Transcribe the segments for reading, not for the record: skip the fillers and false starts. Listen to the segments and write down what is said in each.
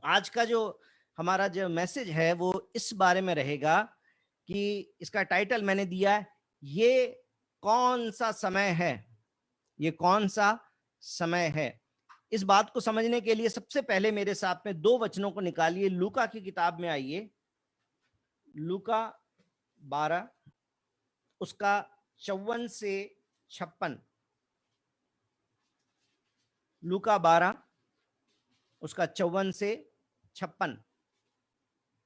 आज का जो हमारा जो मैसेज है वो इस बारे में रहेगा कि इसका टाइटल मैंने दिया है, ये कौन सा समय है। ये कौन सा समय है। इस बात को समझने के लिए सबसे पहले मेरे साथ में दो वचनों को निकालिए। लूका की किताब में आइए, लूका 12 उसका 54 से 56। लूका 12 उसका 54 से 56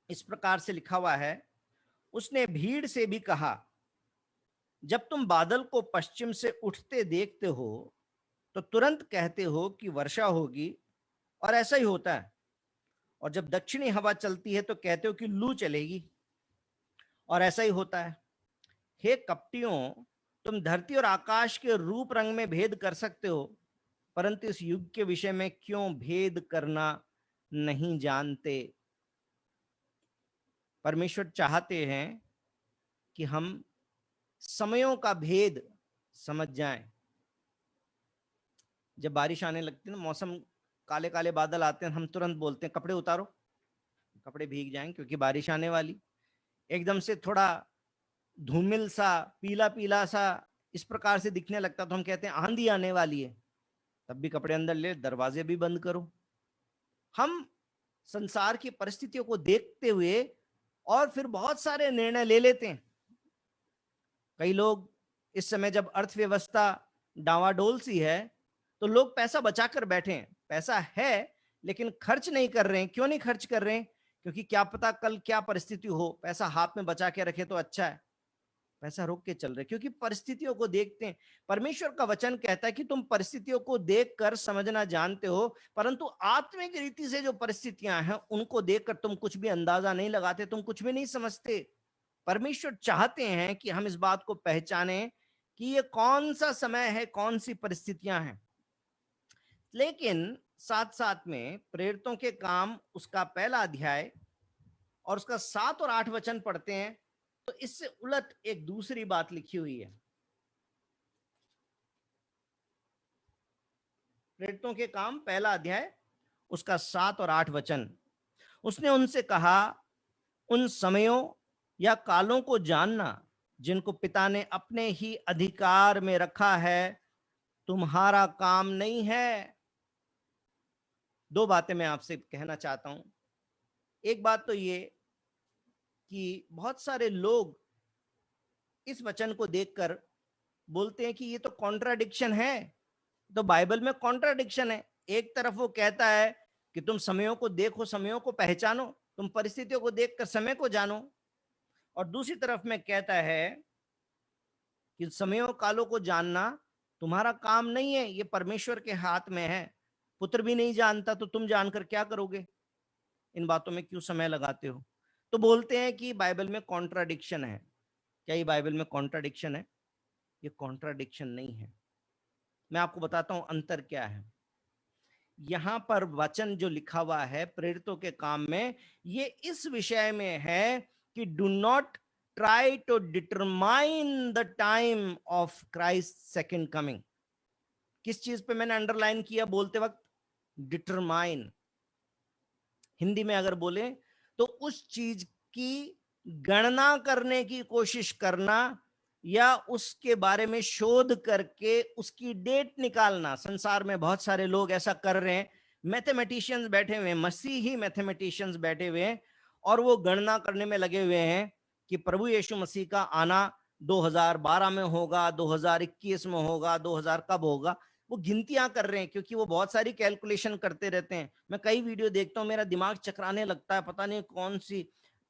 इस प्रकार से लिखा हुआ है। उसने भीड़ से भी कहा, जब तुम बादल को पश्चिम से उठते देखते हो तो तुरंत कहते हो कि वर्षा होगी, और ऐसा ही होता है। और जब दक्षिणी हवा चलती है तो कहते हो कि लू चलेगी, और ऐसा ही होता है। हे कपटियों, तुम धरती और आकाश के रूप रंग में भेद कर सकते हो, परंतु इस युग के विषय में क्यों भेद करना नहीं जानते। परमेश्वर चाहते हैं कि हम समयों का भेद समझ जाएं। जब बारिश आने लगती है ना, मौसम काले काले बादल आते हैं, हम तुरंत बोलते हैं कपड़े उतारो, कपड़े भीग जाएं क्योंकि बारिश आने वाली। एकदम से थोड़ा धूमिल सा, पीला पीला सा इस प्रकार से दिखने लगता तो हम कहते हैं आंधी आने वाली है, तब भी कपड़े अंदर ले, दरवाजे भी बंद करो। हम संसार की परिस्थितियों को देखते हुए और फिर बहुत सारे निर्णय ले लेते हैं। कई लोग इस समय जब अर्थव्यवस्था डावाडोल सी है तो लोग पैसा बचाकर बैठे हैं। पैसा है लेकिन खर्च नहीं कर रहे हैं। क्यों नहीं खर्च कर रहे हैं? क्योंकि क्या पता कल क्या परिस्थिति हो। पैसा हाथ में बचा के रखे तो अच्छा है, पैसा रोक के चल रहे, क्योंकि परिस्थितियों को देखते हैं। परमेश्वर का वचन कहता है कि तुम परिस्थितियों को देखकर समझना जानते हो, परंतु आत्मिक रीति से जो परिस्थितियां हैं उनको देखकर तुम कुछ भी अंदाजा नहीं लगाते, तुम कुछ भी नहीं समझते। परमेश्वर चाहते हैं कि हम इस बात को पहचाने कि ये कौन सा समय है, कौन सी परिस्थितियां हैं। लेकिन साथ साथ में प्रेरितों के काम उसका पहला अध्याय और उसका 7 और 8 वचन पढ़ते हैं तो इससे उलट एक दूसरी बात लिखी हुई है। प्रेरितों के काम पहला अध्याय उसका 7 और 8 वचन। उसने उनसे कहा, उन समयों या कालों को जानना जिनको पिता ने अपने ही अधिकार में रखा है तुम्हारा काम नहीं है। दो बातें मैं आपसे कहना चाहता हूं। एक बात तो ये कि बहुत सारे लोग इस वचन को देखकर बोलते हैं कि ये तो कॉन्ट्राडिक्शन है। तो बाइबल में कॉन्ट्राडिक्शन है। एक तरफ वो कहता है कि तुम समयों को देखो, समयों को पहचानो, तुम परिस्थितियों को देखकर समय को जानो, और दूसरी तरफ में कहता है कि समयों कालों को जानना तुम्हारा काम नहीं है, ये परमेश्वर के हाथ में है। पुत्र भी नहीं जानता तो तुम जानकर क्या करोगे? इन बातों में क्यों समय लगाते हो? तो बोलते हैं कि बाइबल में कॉन्ट्राडिक्शन है। क्या ये बाइबल में कॉन्ट्राडिक्शन है? ये कॉन्ट्राडिक्शन नहीं है। मैं आपको बताता हूं अंतर क्या है। यहां पर वचन जो लिखा हुआ है प्रेरितों के काम में, ये इस विषय में है कि do not try to determine the time of Christ second coming. किस चीज पे मैंने अंडरलाइन किया बोलते वक्त? डिटरमाइन। हिंदी में अगर बोले तो उस चीज की गणना करने की कोशिश करना या उसके बारे में शोध करके उसकी डेट निकालना। संसार में बहुत सारे लोग ऐसा कर रहे हैं। मैथमेटिशियंस बैठे हुए हैं, मसीही मैथमेटिशियंस बैठे हुए हैं, और वो गणना करने में लगे हुए हैं कि प्रभु यीशु मसीह का आना 2012 में होगा, 2021 में होगा, 2000 कब होगा। वो गिनतियां कर रहे हैं क्योंकि वो बहुत सारी कैलकुलेशन करते रहते हैं। मैं कई वीडियो देखता हूं, मेरा दिमाग चकराने लगता है, पता नहीं कौन सी।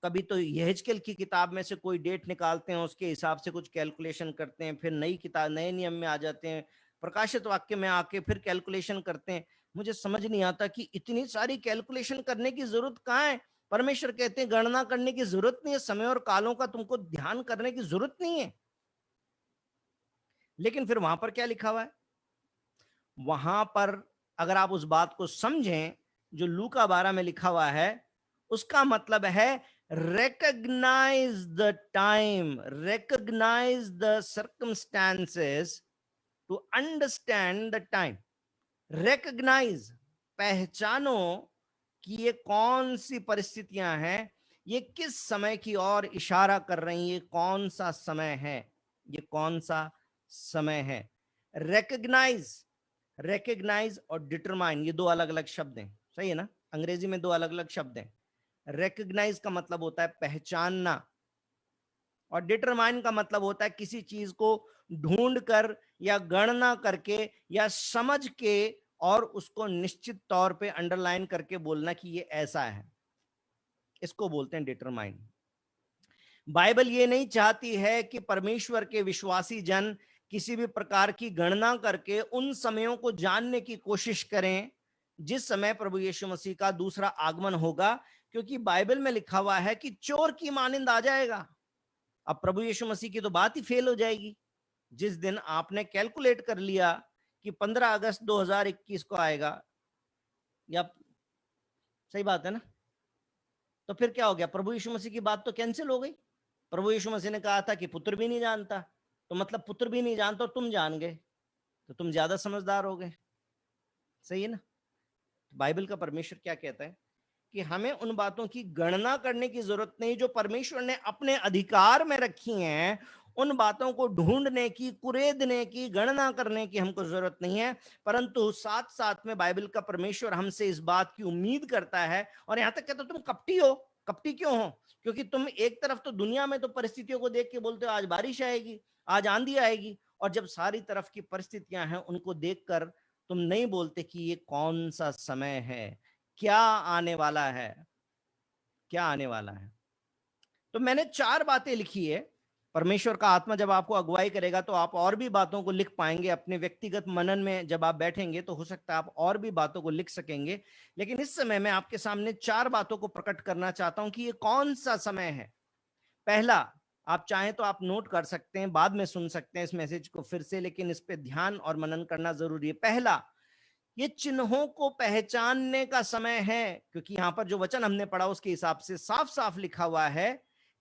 कभी तो यहेजकेल की किताब में से कोई डेट निकालते हैं, उसके हिसाब से कुछ कैलकुलेशन करते हैं, फिर नई किताब नए नियम में आ जाते हैं, प्रकाशित वाक्य में आके फिर कैलकुलेशन करते हैं। मुझे समझ नहीं आता कि इतनी सारी कैलकुलेशन करने की जरूरत कहाँ है। परमेश्वर कहते हैं गणना करने की जरूरत नहीं है, समय और कालों का तुमको ध्यान करने की जरूरत नहीं है। लेकिन फिर वहां पर क्या लिखा हुआ है? वहां पर अगर आप उस बात को समझें जो लूका 12 में लिखा हुआ है, उसका मतलब है recognize the time, recognize the circumstances to understand the time। recognize, पहचानो कि ये कौन सी परिस्थितियां हैं, ये किस समय की ओर इशारा कर रही, ये कौन सा समय है, ये कौन सा समय है। रिकग्नाइज, रिकग्नाइज और डिटरमाइन ये दो अलग अलग शब्द हैं, सही है ना, अंग्रेजी में दो अलग अलग शब्द हैं। रिकग्नाइज का मतलब होता है पहचानना, और डिटरमाइन का मतलब होता है किसी चीज को ढूंढ कर या गणना करके या समझ के और उसको निश्चित तौर पे अंडरलाइन करके बोलना कि ये ऐसा है, इसको बोलते हैं डिटरमाइन। बाइबल ये नहीं चाहती है कि परमेश्वर के विश्वासी जन किसी भी प्रकार की गणना करके उन समयों को जानने की कोशिश करें जिस समय प्रभु यीशु मसीह का दूसरा आगमन होगा, क्योंकि बाइबल में लिखा हुआ है कि चोर की मानिंद आ जाएगा। अब प्रभु यीशु मसीह की तो बात ही फेल हो जाएगी। जिस दिन आपने कैलकुलेट कर लिया कि 15 अगस्त 2021 को आएगा, या सही बात है ना, तो फिर क्या हो गया, प्रभु यीशु मसीह की बात तो कैंसिल हो गई। प्रभु यीशु मसीह ने कहा था कि पुत्र भी नहीं जानता, तो मतलब पुत्र भी नहीं जानता और तुम जान गए, तो तुम ज्यादा समझदार हो गए, सही है ना। बाइबल का परमेश्वर क्या कहता है कि हमें उन बातों की गणना करने की जरूरत नहीं जो परमेश्वर ने अपने अधिकार में रखी हैं। उन बातों को ढूंढने की, कुरेदने की, गणना करने की हमको जरूरत नहीं है, परंतु साथ साथ में बाइबल का परमेश्वर हमसे इस बात की उम्मीद करता है। और यहां तक कहता तुम कपटी हो। कपटी क्यों हो? क्योंकि तुम एक तरफ तो दुनिया में तो परिस्थितियों को देख के बोलते हो आज बारिश आएगी, आज आंधी आएगी, और जब सारी तरफ की परिस्थितियां हैं उनको देखकर तुम नहीं बोलते कि ये कौन सा समय है, क्या आने वाला है, क्या आने वाला है। तो मैंने 4 बातें लिखी है। परमेश्वर का आत्मा जब आपको अगुवाई करेगा तो आप और भी बातों को लिख पाएंगे अपने व्यक्तिगत मनन में। जब आप बैठेंगे तो हो सकता है आप और भी बातों को लिख सकेंगे, लेकिन इस समय मैं आपके सामने 4 बातों को प्रकट करना चाहता हूं कि ये कौन सा समय है। पहला, आप चाहें तो आप नोट कर सकते हैं, बाद में सुन सकते हैं इस मैसेज को फिर से, लेकिन इस पे ध्यान और मनन करना जरूरी है। पहला, ये चिन्हों को पहचानने का समय है, क्योंकि यहां पर जो वचन हमने पढ़ा उसके हिसाब से साफ साफ लिखा हुआ है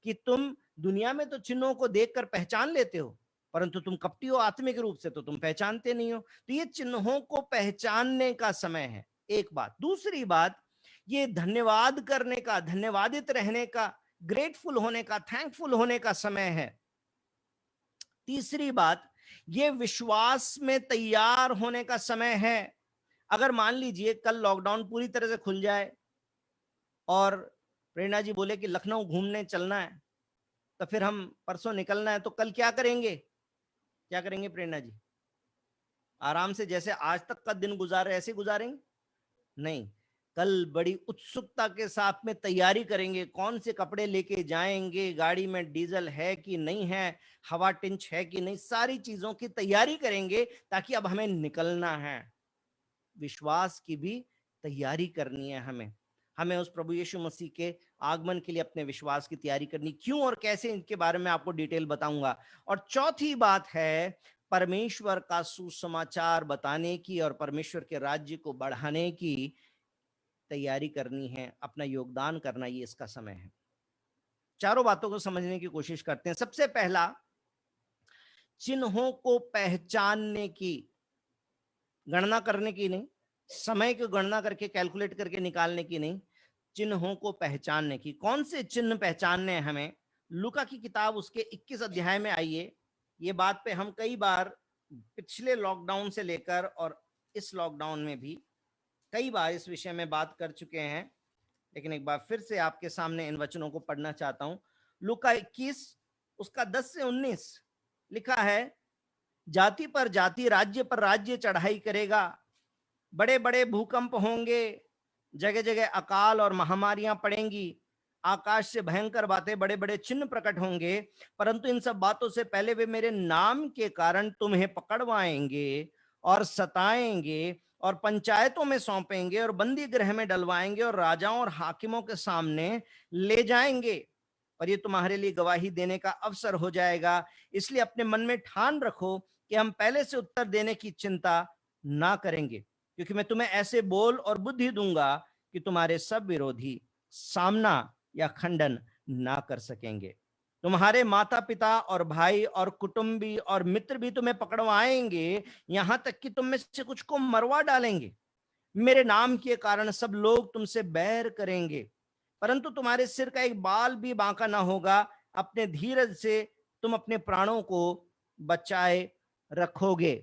कि तुम दुनिया में तो चिन्हों को देखकर पहचान लेते हो, परंतु तुम कपटी हो आत्मिक रूप से, तो तुम पहचानते नहीं हो। तो ये चिन्हों को पहचानने का समय है, एक बात। दूसरी बात, ये धन्यवाद करने का, धन्यवादित रहने का, ग्रेटफुल होने का, थैंकफुल होने का समय है। तीसरी बात, ये विश्वास में तैयार होने का समय है। अगर मान लीजिए कल लॉकडाउन पूरी तरह से खुल जाए और प्रेरणा जी बोले कि लखनऊ घूमने चलना है, तो फिर हम परसों निकलना है, तो कल क्या करेंगे? क्या करेंगे प्रेरणा जी? आराम से जैसे आज तक का दिन गुजारे ऐसे गुजारेंगे? नहीं, कल बड़ी उत्सुकता के साथ में तैयारी करेंगे। कौन से कपड़े लेके जाएंगे, गाड़ी में डीजल है कि नहीं है, हवा टिंच है कि नहीं, सारी चीजों की तैयारी करेंगे ताकि अब हमें निकलना है। विश्वास की भी तैयारी करनी है हमें। हमें उस प्रभु यीशु मसीह के आगमन के लिए अपने विश्वास की तैयारी करनी। क्यों और कैसे, इनके बारे में आपको डिटेल बताऊंगा। और चौथी बात है परमेश्वर का सुसमाचार बताने की और परमेश्वर के राज्य को बढ़ाने की तैयारी करनी है, अपना योगदान करना, ये इसका समय है। चारों बातों को समझने की कोशिश करते हैं। सबसे पहला, चिन्हों को पहचानने की, गणना करने की नहीं, समय की गणना करके कैलकुलेट करके निकालने की नहीं, चिन्हों को पहचानने की। कौन से चिन्ह पहचानने हैं हमें? लूका की किताब उसके 21 अध्याय में आइए। ये बात पे हम कई बार पिछले लॉकडाउन से लेकर और इस लॉकडाउन में भी कई बार इस विषय में बात कर चुके हैं, लेकिन एक बार फिर से आपके सामने इन वचनों को पढ़ना चाहता हूं। लूका 21 उसका 10 से 19 लिखा है, जाति पर जाति, राज्य पर राज्य चढ़ाई करेगा, बड़े बड़े भूकंप होंगे, जगह जगह अकाल और महामारियां पड़ेंगी, आकाश से भयंकर बातें, बड़े बड़े चिन्ह प्रकट होंगे, परंतु इन सब बातों से पहले वे मेरे नाम के कारण तुम्हें पकड़वाएंगे और सताएंगे और पंचायतों में सौंपेंगे और बंदी गृह में डलवाएंगे और राजाओं और हाकिमों के सामने ले जाएंगे, और ये तुम्हारे लिए गवाही देने का अवसर हो जाएगा। इसलिए अपने मन में ठान रखो कि हम पहले से उत्तर देने की चिंता ना करेंगे, क्योंकि मैं तुम्हें ऐसे बोल और बुद्धि दूंगा कि तुम्हारे सब विरोधी सामना या खंडन ना कर सकेंगे। तुम्हारे माता पिता और भाई और कुटुंबी और मित्र भी तुम्हें पकड़वाएंगे, यहां तक कि तुम में से कुछ को मरवा डालेंगे। मेरे नाम के कारण सब लोग तुमसे बैर करेंगे, परंतु तुम्हारे सिर का एक बाल भी बांका ना होगा। अपने धीरज से तुम अपने प्राणों को बचाए रखोगे।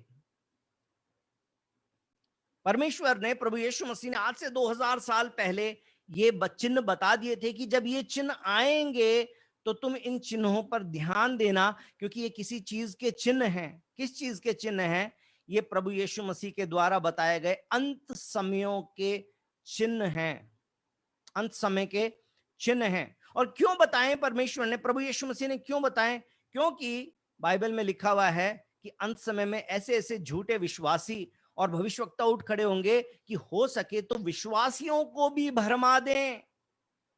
परमेश्वर ने, प्रभु यीशु मसीह ने आज से 2000 साल पहले ये चिन्ह बता दिए थे कि जब ये चिन्ह आएंगे तो तुम इन चिन्हों पर ध्यान देना, क्योंकि ये किसी चीज के चिन्ह हैं। किस चीज के चिन्ह हैं? ये प्रभु यीशु मसीह के द्वारा बताए गए अंत समयों के चिन्ह हैं। अंत समय के चिन्ह हैं। और क्यों बताएं परमेश्वर ने, प्रभु यीशु मसीह ने क्यों बताएं? क्योंकि बाइबल में लिखा हुआ है कि अंत समय में ऐसे ऐसे झूठे विश्वासी और भविष्यवक्ता उठ खड़े होंगे कि हो सके तो विश्वासियों को भी भरमा दें,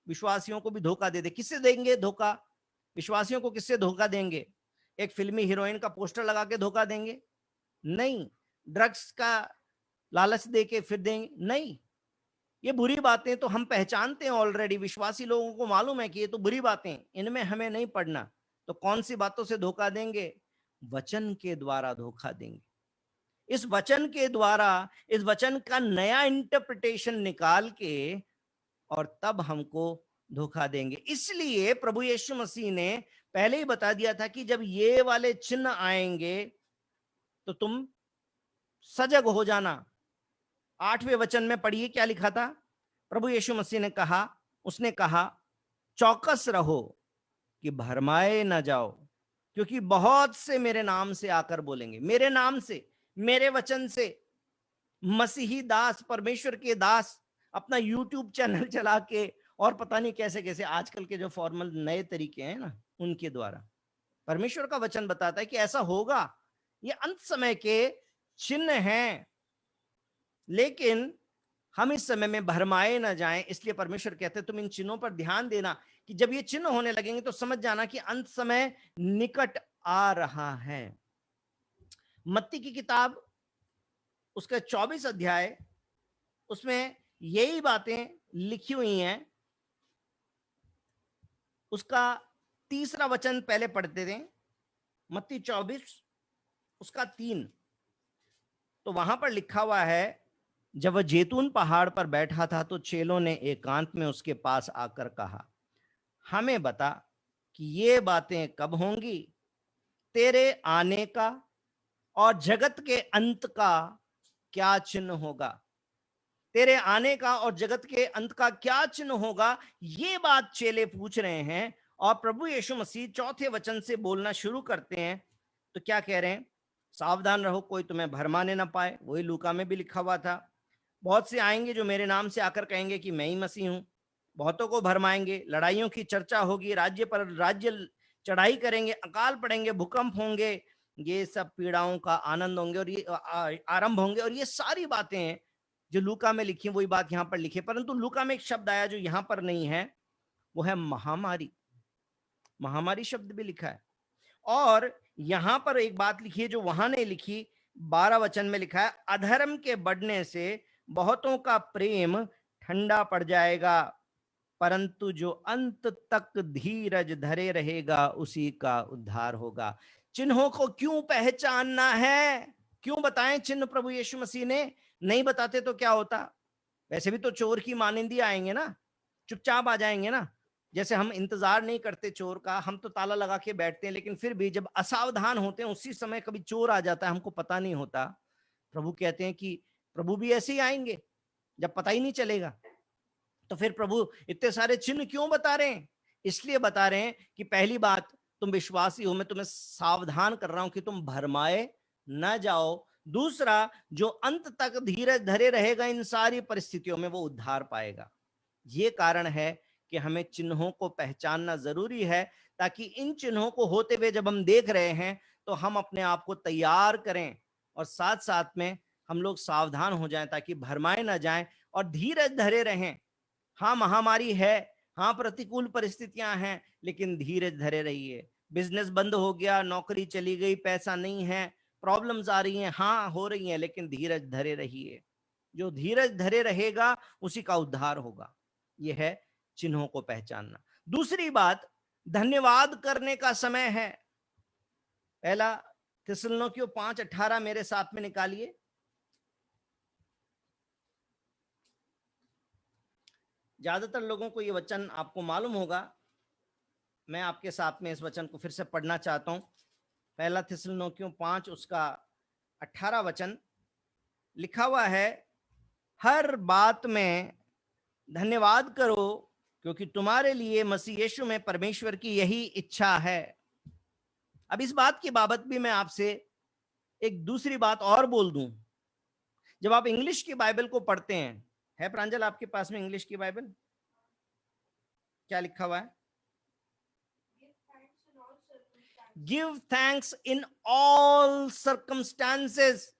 विश्वासियों को भी धोखा दे दे। किससे देंगे धोखा? विश्वासियों को किससे धोखा देंगे? एक फिल्मी हीरोइन का पोस्टर लगा के धोखा देंगे? नहीं। ड्रग्स का लालच दे के फिर देंगे? नहीं। ये बुरी बातें तो हम पहचानते हैं ऑलरेडी, विश्वासी लोगों को मालूम है कि ये तो बुरी बातें, इनमें हमें नहीं पड़ना। तो कौन सी बातों से धोखा देंगे? वचन के द्वारा धोखा देंगे। इस वचन के द्वारा, इस वचन का नया इंटरप्रिटेशन निकाल के और तब हमको धोखा देंगे। इसलिए प्रभु यीशु मसीह ने पहले ही बता दिया था कि जब ये वाले चिन्ह आएंगे तो तुम सजग हो जाना। 8वें वचन में पढ़िए क्या लिखा था। प्रभु यीशु मसीह ने कहा, उसने कहा, चौकस रहो कि भरमाए ना जाओ, क्योंकि बहुत से मेरे नाम से आकर बोलेंगे, मेरे नाम से, मेरे वचन से। मसीही दास, परमेश्वर के दास अपना यूट्यूब चैनल चला के और पता नहीं कैसे कैसे आजकल के जो फॉर्मल नए तरीके हैं ना, उनके द्वारा परमेश्वर का वचन बताता है कि ऐसा होगा। ये अंत समय के चिन्ह हैं, लेकिन हम इस समय में भरमाए ना जाएं। इसलिए परमेश्वर कहते हैं तुम इन चिन्हों पर ध्यान देना कि जब ये चिन्ह होने लगेंगे तो समझ जाना कि अंत समय निकट आ रहा है। मत्ती की किताब उसका 24 अध्याय, उसमें यही बातें लिखी हुई हैं। उसका 3रा वचन पहले पढ़ते थे, मत्ती 24 उसका 3। तो वहां पर लिखा हुआ है, जब वह जैतून पहाड़ पर बैठा था तो चेलों ने एकांत में उसके पास आकर कहा, हमें बता कि ये बातें कब होंगी, तेरे आने का और जगत के अंत का क्या चिन्ह होगा। तेरे आने का और जगत के अंत का क्या चिन्ह होगा, ये बात चेले पूछ रहे हैं। और प्रभु यीशु मसीह 4थे वचन से बोलना शुरू करते हैं। तो क्या कह रहे हैं? सावधान रहो कोई तुम्हें भरमाने ना पाए। वही लूका में भी लिखा हुआ था, बहुत से आएंगे जो मेरे नाम से आकर कहेंगे कि मैं ही मसीह हूं, बहुतों को भरमाएंगे, लड़ाइयों की चर्चा होगी, राज्य पर राज्य चढ़ाई करेंगे, अकाल पड़ेंगे, भूकंप होंगे, ये सब पीड़ाओं का आनंद होंगे और ये आरंभ होंगे। और ये सारी बातें हैं जो लूका में लिखी, वही बात यहां पर लिखी। परंतु लूका में एक शब्द आया जो यहां पर नहीं है, वो है महामारी। महामारी शब्द भी लिखा है। और यहां पर एक बात लिखी है जो वहां नहीं लिखी, 12 वचन में लिखा है, अधर्म के बढ़ने से बहुतों का प्रेम ठंडा पड़ जाएगा, परंतु जो अंत तक धीरज धरे रहेगा उसी का उद्धार होगा। चिन्हों को क्यों पहचानना है? क्यों बताएं चिन्ह प्रभु यीशु मसीह ने? नहीं बताते तो क्या होता? वैसे भी तो चोर की मानिंदी आएंगे ना, चुपचाप आ जाएंगे ना। जैसे हम इंतजार नहीं करते चोर का, हम तो ताला लगा के बैठते हैं, लेकिन फिर भी जब असावधान होते हैं उसी समय कभी चोर आ जाता है, हमको पता नहीं होता। प्रभु कहते हैं कि प्रभु भी ऐसे ही आएंगे जब पता ही नहीं चलेगा। तो फिर प्रभु इतने सारे चिन्ह क्यों बता रहे हैं? इसलिए बता रहे हैं कि पहली बात, तुम विश्वासी हो, मैं तुम्हें सावधान कर रहा हूं कि तुम भरमाए न जाओ। दूसरा, जो अंत तक धीरज धरे रहेगा इन सारी परिस्थितियों में, वो उद्धार पाएगा। ये कारण है कि हमें चिन्हों को पहचानना जरूरी है, ताकि इन चिन्हों को होते हुए जब हम देख रहे हैं तो हम अपने आप को तैयार करें और साथ साथ में हम लोग सावधान हो जाएं, ताकि भरमाए ना जाएं और धीरज धरे रहें। हाँ, महामारी है, हाँ, प्रतिकूल परिस्थितियां हैं, लेकिन धीरज धरे रहिए। बिजनेस बंद हो गया, नौकरी चली गई, पैसा नहीं है, प्रॉब्लम्स आ रही हैं, हाँ हो रही हैं, लेकिन धीरज धरे रहिए। जो धीरज धरे रहेगा उसी का उद्धार होगा। यह है चिन्हों को पहचानना। दूसरी बात, धन्यवाद करने का समय है। पहला थिस्सलुनीकियों 5:18 मेरे साथ में निकालिए। ज्यादातर लोगों को ये वचन आपको मालूम होगा, मैं आपके साथ में इस वचन को फिर से पढ़ना चाहता हूं। पहला थिस्सलुनीकियों 5 उसका 18 वचन लिखा हुआ है, हर बात में धन्यवाद करो क्योंकि तुम्हारे लिए मसीह यीशु में परमेश्वर की यही इच्छा है। अब इस बात की बाबत भी मैं आपसे एक दूसरी बात और बोल दूं। जब आप इंग्लिश की बाइबल को पढ़ते हैं, है प्रांजल आपके पास में इंग्लिश की बाइबल? क्या लिखा हुआ है? गिव थैंक्स इन ऑल सर्कमस्टांसेस।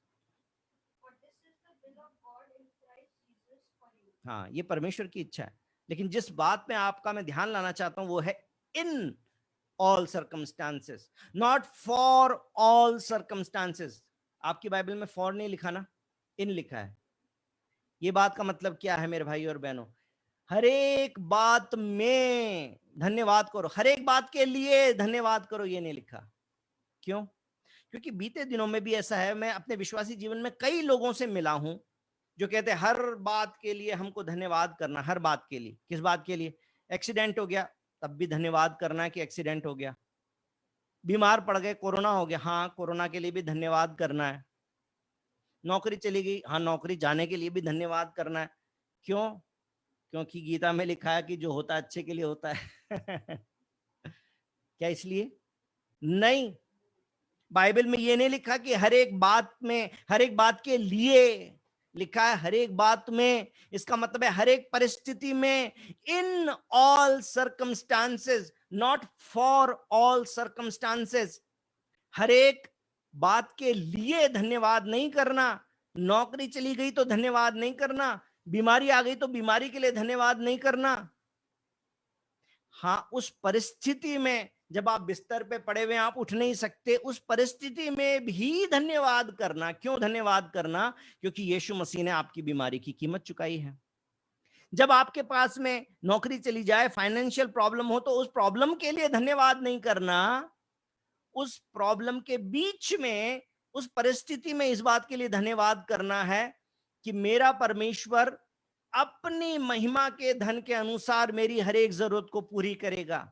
हाँ, ये परमेश्वर की इच्छा है, लेकिन जिस बात में आपका मैं ध्यान लाना चाहता हूं वो है इन all circumstances, not for all circumstances. आपकी बाइबल में फॉर नहीं लिखा ना, इन लिखा है। ये बात का मतलब क्या है मेरे भाई और बहनों? हर एक बात में धन्यवाद करो, हर एक बात के लिए धन्यवाद करो, ये नहीं लिखा। क्यों? क्योंकि बीते दिनों में भी ऐसा है, मैं अपने विश्वासी जीवन में कई लोगों से मिला हूं जो कहते हैं हर बात के लिए हमको धन्यवाद करना। हर बात के लिए? किस बात के लिए? एक्सीडेंट हो गया तब भी धन्यवाद करना है कि एक्सीडेंट हो गया। बीमार पड़ गए, कोरोना हो गया, हाँ कोरोना के लिए भी धन्यवाद करना है। नौकरी चली गई, हाँ नौकरी जाने के लिए भी धन्यवाद करना है। क्यों? क्योंकि गीता में लिखा है कि जो होता है अच्छे के लिए होता है। क्या इसलिए? नहीं, बाइबल में ये नहीं लिखा कि हर एक बात में, हर एक बात के लिए लिखा है, हर एक बात में। इसका मतलब है हर एक परिस्थिति में, in all circumstances, not for all circumstances. हर एक बात के लिए धन्यवाद नहीं करना। नौकरी चली गई तो धन्यवाद नहीं करना, बीमारी आ गई तो बीमारी के लिए धन्यवाद नहीं करना। हाँ, उस परिस्थिति में जब आप बिस्तर पे पड़े हुए आप उठ नहीं सकते, उस परिस्थिति में भी धन्यवाद करना। क्यों धन्यवाद करना? क्योंकि यीशु मसीह ने आपकी बीमारी की कीमत चुकाई है। जब आपके पास में नौकरी चली जाए, फाइनेंशियल प्रॉब्लम हो, तो उस प्रॉब्लम के लिए धन्यवाद नहीं करना। उस प्रॉब्लम के बीच में, उस परिस्थिति में इस बात के लिए धन्यवाद करना है कि मेरा परमेश्वर अपनी महिमा के धन के अनुसार मेरी हर एक जरूरत को पूरी करेगा।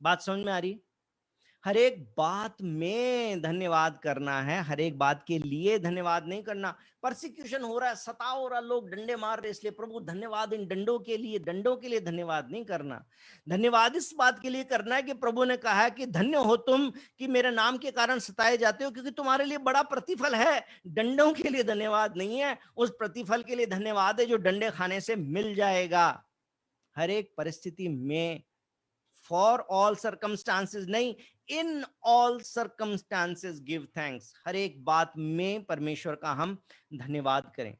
बात समझ में आ रही? हर एक बात में धन्यवाद करना है, हर एक बात के लिए धन्यवाद नहीं करना। परसिक्यूशन हो रहा है, सता हो रहा, लोग डंडे मार रहे, इसलिए प्रभु धन्यवाद इन डंडों के लिए, डंडों के लिए धन्यवाद नहीं करना। धन्यवाद इस बात के लिए करना है कि प्रभु ने कहा है कि धन्य हो तुम कि मेरे नाम के कारण सताए जाते हो, क्योंकि तुम्हारे लिए बड़ा प्रतिफल है। डंडों के लिए धन्यवाद नहीं है, उस प्रतिफल के लिए धन्यवाद है जो डंडे खाने से मिल जाएगा। हर एक परिस्थिति में, फॉर ऑल सर्कमस्टांसेस नहीं, in all circumstances give thanks. हर एक बात में परमेश्वर का हम धन्यवाद करें।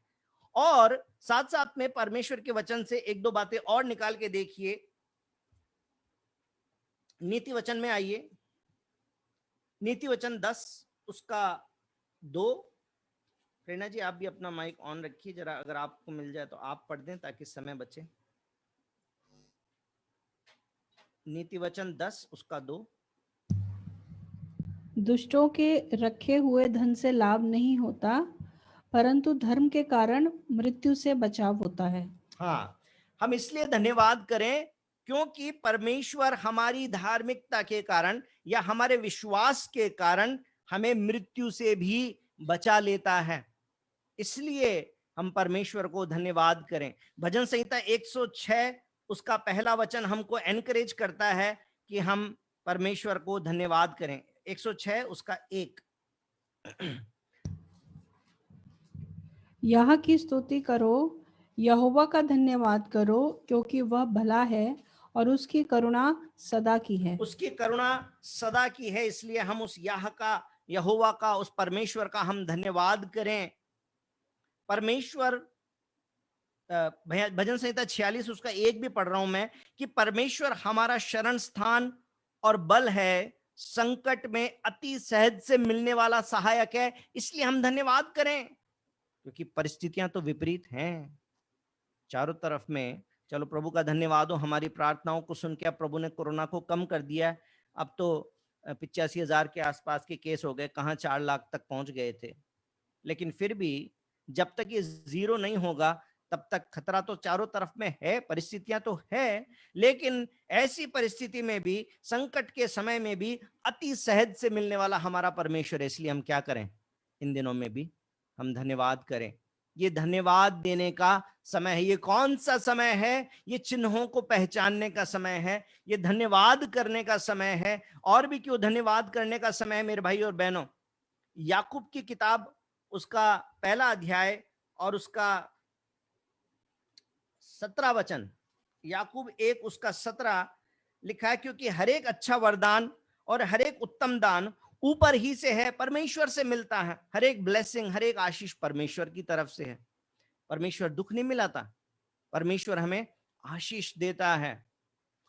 और साथ साथ में परमेश्वर के वचन से एक दो बातें और निकाल के देखिए। नीति वचन में आइए, नीति वचन 10 उसका 2। प्रेरणा जी आप भी अपना माइक ऑन रखिए जरा, अगर आपको मिल जाए तो आप पढ़ दें ताकि समय बचे। नीति वचन 10 उसका 2। दुष्टों के रखे हुए धन से लाभ नहीं होता, परंतु धर्म के कारण मृत्यु से बचाव होता है। हाँ, हम इसलिए धन्यवाद करें क्योंकि परमेश्वर हमारी धार्मिकता के कारण या हमारे विश्वास के कारण हमें मृत्यु से भी बचा लेता है। इसलिए हम परमेश्वर को धन्यवाद करें। भजन संहिता 106 उसका पहला वचन हमको एनकरेज करता है कि हम परमेश्वर को धन्यवाद करें। 106 उसका 1। यह की स्तुति करो, यहोवा का धन्यवाद करो, क्योंकि वह भला है और उसकी करुणा सदा की है। उसकी करुणा सदा की है, इसलिए हम उस यहोवा का, उस परमेश्वर का हम धन्यवाद करें। परमेश्वर, भजन संहिता 46 उसका 1 भी पढ़ रहा हूं मैं, कि परमेश्वर हमारा शरण स्थान और बल है, संकट में अति सहज से मिलने वाला सहायक है। इसलिए हम धन्यवाद करें, क्योंकि परिस्थितियां तो विपरीत हैं चारों तरफ में। चलो प्रभु का धन्यवाद हो, हमारी प्रार्थनाओं को सुन के अब प्रभु ने कोरोना को कम कर दिया है। अब तो 85,000 के आसपास के केस हो गए, कहां 4 लाख तक पहुंच गए थे। लेकिन फिर भी जब तक ये 0 नहीं होगा तब तक खतरा तो चारों तरफ में है, परिस्थितियां तो है, लेकिन ऐसी परिस्थिति में भी, संकट के समय में भी अति सहज से मिलने वाला हमारा परमेश्वर है। इसलिए हम क्या करें, इन दिनों में भी हम धन्यवाद करें। ये धन्यवाद देने का समय है। ये कौन सा समय है? ये चिन्हों को पहचानने का समय है, ये धन्यवाद करने का समय है। और भी क्यों धन्यवाद करने का समय है मेरे भाई और बहनों? याकूब की किताब, उसका पहला अध्याय और उसका 17 वचन, याकूब 1 उसका 17 लिखा है, क्योंकि हर एक अच्छा वरदान और हर एक उत्तम दान ऊपर ही से है, परमेश्वर से मिलता है। हर एक ब्लेसिंग, हर एक आशीष परमेश्वर की तरफ से है। परमेश्वर दुख नहीं मिलाता, परमेश्वर हमें आशीष देता है।